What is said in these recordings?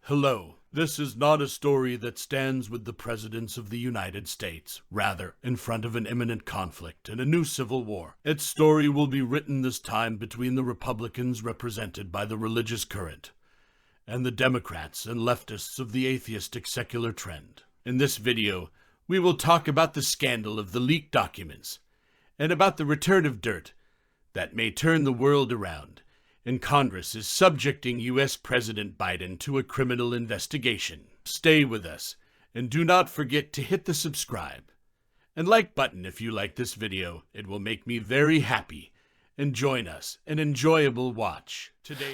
Hello. This is not a story that stands with the presidents of the United States, rather, in front of an imminent conflict and a new civil war. Its story will be written this time between the Republicans represented by the religious current and the Democrats and leftists of the atheistic secular trend. In this video, we will talk about the scandal of the leaked documents and about the return of dirt that may turn the world around. And Congress is subjecting U.S. President Biden to a criminal investigation. Stay with us, and do not forget to hit the subscribe and like button if you like this video. It will make me very happy. And join us, an enjoyable watch.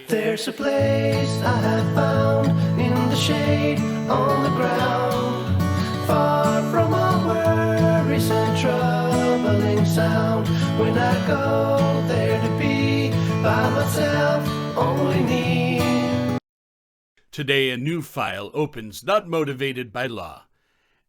There's a place I have found in the shade on the ground, far from all worries and troubling sound. When I go there to be by myself, only me. Today a new file opens, not motivated by law.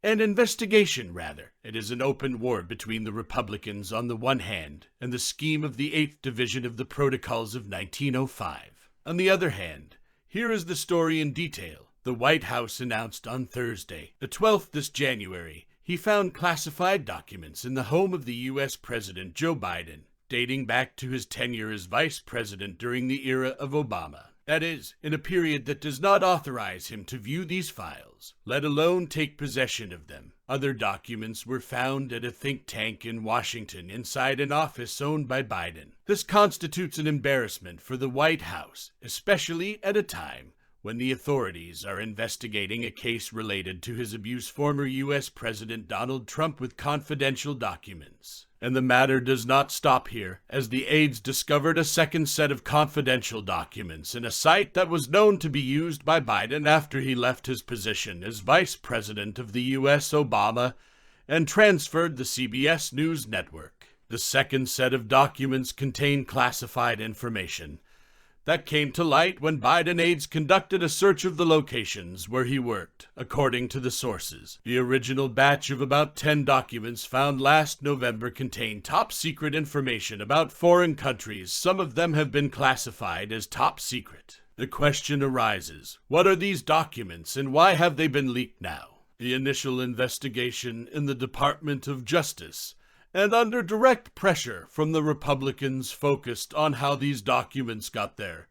An investigation, rather. It is an open war between the Republicans on the one hand and the scheme of the 8th Division of the Protocols of 1905. On the other hand, here is the story in detail. The White House announced on Thursday, the 12th this January, he found classified documents in the home of the U.S. President Joe Biden, dating back to his tenure as vice president during the era of Obama. That is, in a period that does not authorize him to view these files, let alone take possession of them. Other documents were found at a think tank in Washington inside an office owned by Biden. This constitutes an embarrassment for the White House, especially at a time when the authorities are investigating a case related to his abuse former U.S. President Donald Trump with confidential documents. And the matter does not stop here, as the aides discovered a second set of confidential documents in a site that was known to be used by Biden after he left his position as vice president of the U.S. Obama and transferred the CBS News network. The second set of documents contained classified information that came to light when Biden aides conducted a search of the locations where he worked. According to the sources, the original batch of about 10 documents found last November contained top-secret information about foreign countries. Some of them have been classified as top secret. The question arises, what are these documents and why have they been leaked now? The initial investigation in the Department of Justice and under direct pressure from the Republicans focused on how these documents got there,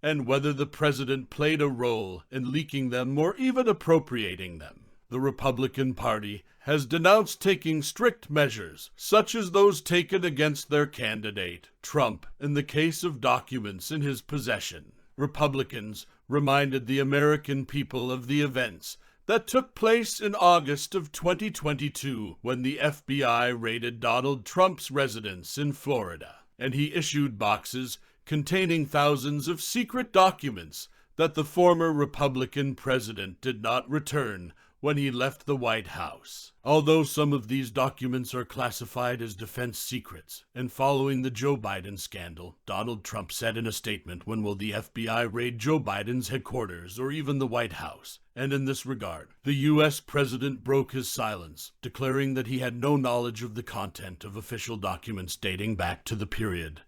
and whether the president played a role in leaking them or even appropriating them. The Republican Party has denounced taking strict measures, such as those taken against their candidate, Trump, in the case of documents in his possession. Republicans reminded the American people of the events that took place in August of 2022 when the FBI raided Donald Trump's residence in Florida, and he issued boxes containing thousands of secret documents that the former Republican president did not return when he left the White House. Although some of these documents are classified as defense secrets, and following the Joe Biden scandal, Donald Trump said in a statement, "When will the FBI raid Joe Biden's headquarters or even the White House?" And in this regard, the U.S. president broke his silence, declaring that he had no knowledge of the content of official documents dating back to the period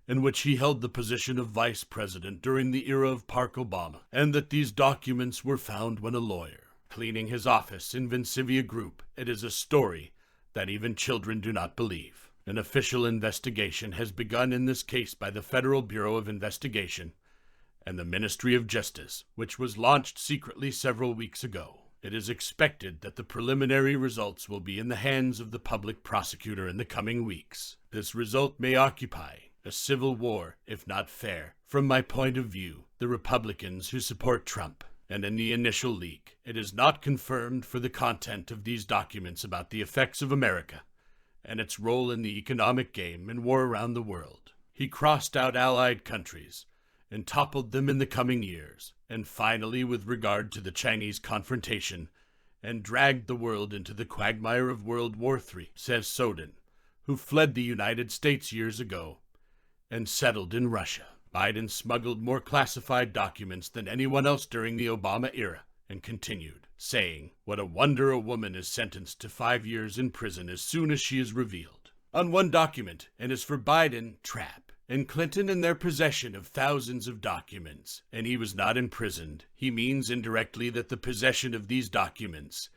in which he held the position of vice president during the era of Barack Obama, and that these documents were found when a lawyer cleaning his office in Vincivia Group. It is a story that even children do not believe. An official investigation has begun in this case by the Federal Bureau of Investigation and the Ministry of Justice, which was launched secretly several weeks ago. It is expected that the preliminary results will be in the hands of the public prosecutor in the coming weeks. This result may occupy a civil war, if not fair. From my point of view, the Republicans who support Trump, and in the initial leak, it is not confirmed for the content of these documents about the effects of America and its role in the economic game and war around the world. He crossed out allied countries and toppled them in the coming years, and finally, with regard to the Chinese confrontation, and dragged the world into the quagmire of World War III, says Soden, who fled the United States years ago and settled in Russia. Biden smuggled more classified documents than anyone else during the Obama era, and continued, saying, "What a wonder a woman is sentenced to 5 years in prison as soon as she is revealed." On one document, and as for Biden, trap, and Clinton in their possession of thousands of documents, and he was not imprisoned, he means indirectly that the possession of these documents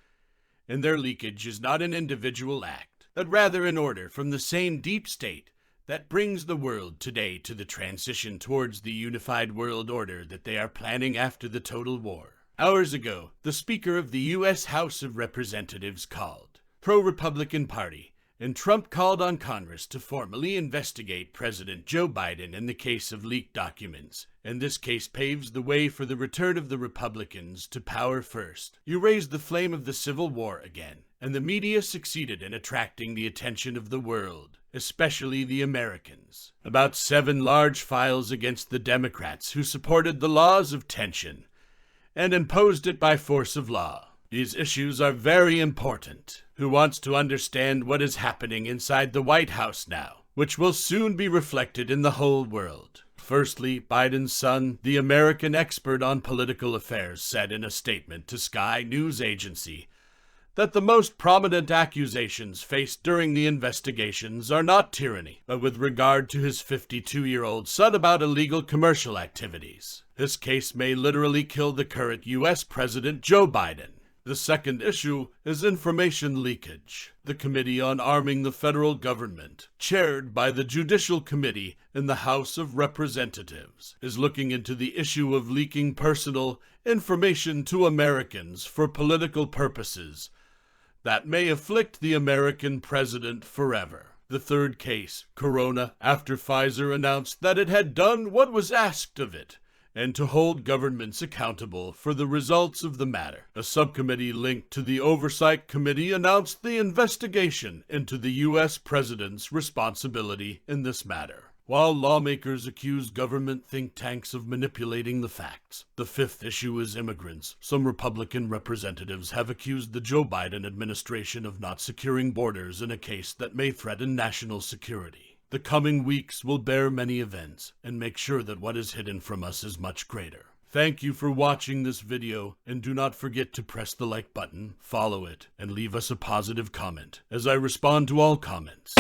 and their leakage is not an individual act, but rather an order from the same deep state that brings the world today to the transition towards the unified world order that they are planning after the total war. Hours ago, the Speaker of the U.S. House of Representatives called pro-Republican Party, and Trump called on Congress to formally investigate President Joe Biden in the case of leaked documents, and this case paves the way for the return of the Republicans to power first. You raised the flame of the Civil War again, and the media succeeded in attracting the attention of the world, especially the Americans. About 7 large files against the Democrats who supported the laws of tension and imposed it by force of law. These issues are very important. Who wants to understand what is happening inside the White House now, which will soon be reflected in the whole world? Firstly, Biden's son, the American expert on political affairs, said in a statement to Sky News Agency that the most prominent accusations faced during the investigations are not tyranny, but with regard to his 52-year-old son about illegal commercial activities. This case may literally kill the current U.S. President Joe Biden. The second issue is information leakage. The Committee on Arming the Federal Government, chaired by the Judicial Committee in the House of Representatives, is looking into the issue of leaking personal information to Americans for political purposes that may afflict the American president forever. The third case, Corona, after Pfizer announced that it had done what was asked of it, and to hold governments accountable for the results of the matter. A subcommittee linked to the Oversight Committee announced the investigation into the U.S. president's responsibility in this matter, while lawmakers accuse government think tanks of manipulating the facts. The fifth issue is immigrants. Some Republican representatives have accused the Joe Biden administration of not securing borders in a case that may threaten national security. The coming weeks will bear many events and make sure that what is hidden from us is much greater. Thank you for watching this video, and do not forget to press the like button, follow it, and leave us a positive comment, as I respond to all comments.